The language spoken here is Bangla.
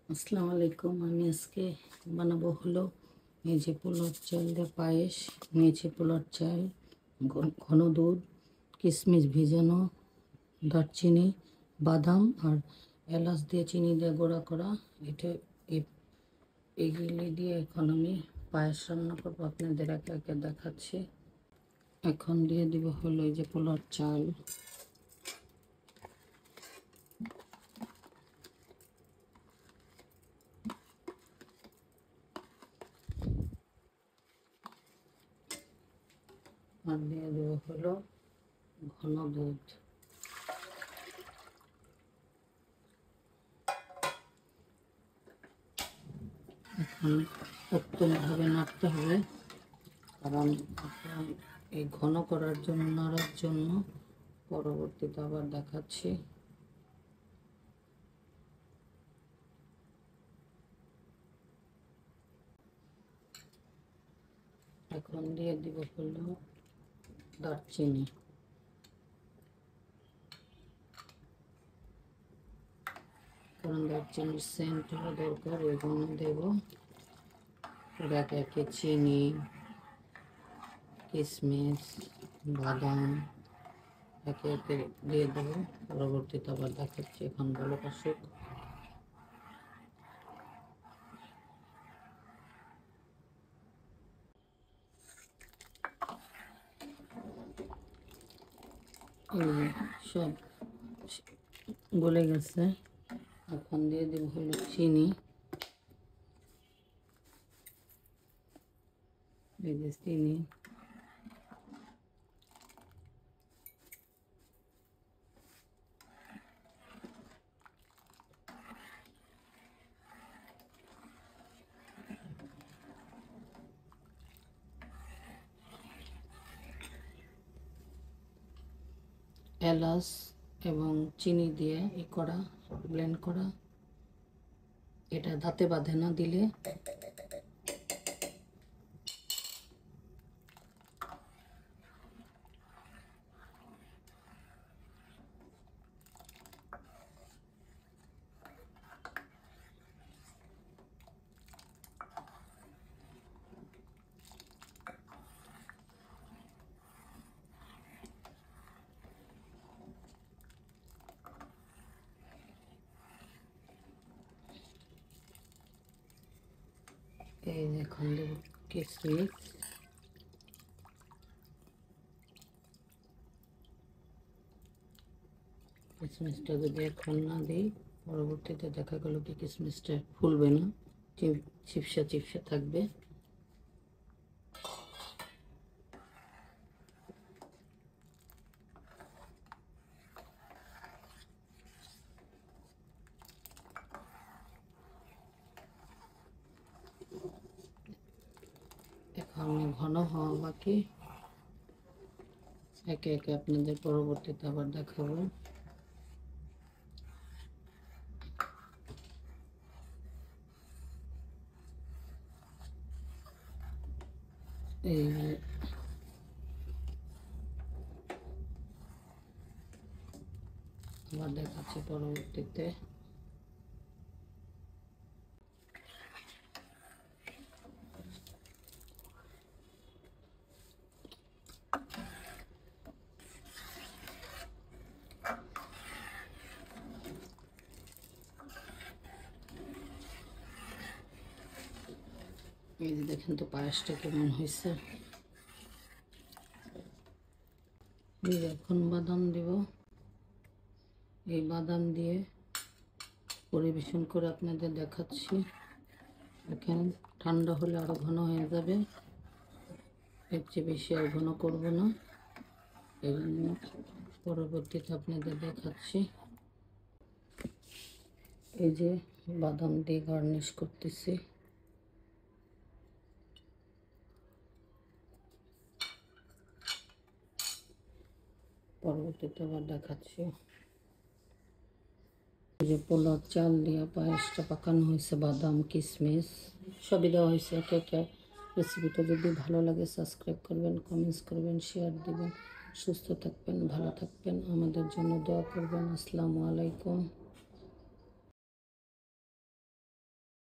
আসসালামু আলাইকুম। আমি আজকে বানাবো হলো এই যে পোলার চাল দিয়ে পায়েস। নিয়েছি পোলার চাল, ঘন দুধ, কিশমিশ ভিজানো, দারচিনি, বাদাম আর এলাচ দিয়ে চিনি দিয়ে গুঁড়া করা। এটা এইগুলি দিয়ে এখন আমি পায়েস রান্না করবো, আপনাদের একে একে দেখাচ্ছি। এখন দিয়ে দিব হলো এই যে পোলার চাল, আর দিয়ে দেব হলো ঘন দুধ। এখন উত্তমভাবে নাড়তে হবে, কারণ এই ঘন করার জন্য, নাড়ার জন্য পরবর্তীতে আবার দেখাচ্ছি। এখন দিয়ে দিব হলো দারচিনি, কারণ দারচিনির সেন্ট হলো দরকার, এই জন্য দেব। একে একে চিনি, কিশমিশ, বাদাম একে একে দিয়ে দেবো, পরবর্তীতে আবার দেখাচ্ছি। এখন ভালো আসুক। এই সব গলে গেছে, এখন দিয়ে দেবো হলো চিনি। এই যে চিনি, এলাচ এবং চিনি দিয়ে করা, ব্লেন্ড করা। এটা দাঁতে বাঁধে না দিলে। এই এখন দেব কিশমিশ, কিশমিশটা যদি এখন না দিই, পরবর্তীতে দেখা গেল কি কিশমিশটা ফুলবে না, চিপসা চিপসা থাকবে। এখন ঘন হওয়া বাকি, একে একে আপনাদের পরবর্তীতে আবার দেখাবো। এই আবার দেখাচ্ছি পরবর্তীতে। এই যে দেখেন তো পায়েসটা কেমন হয়েছে। এখন বাদাম দেব, এই বাদাম দিয়ে পরিবেশন করে আপনাদের দেখাচ্ছি। এখন ঠান্ডা হলে আরো ঘন হয়ে যাবে, এর চেয়ে বেশি আর ঘন করব না, এই জন্য পরবর্তীতে আপনাদের দেখাচ্ছি। এই যে বাদাম দিয়ে গার্নিশ করতেছি। পরবর্তীতে আবার দেখাচ্ছি। এই যে পোলার চাল দিয়ে পায়েসটা পাকানো হয়েছে, বাদাম কিশমিশ সবই দেওয়া হয়েছে একে একে। রেসিপিটা যদি ভালো লাগে সাবস্ক্রাইব করবেন, কমেন্টস করবেন, শেয়ার দিবেন। সুস্থ থাকবেন, ভালো থাকবেন, আমাদের জন্য দোয়া করবেন। আসসালামু আলাইকুম।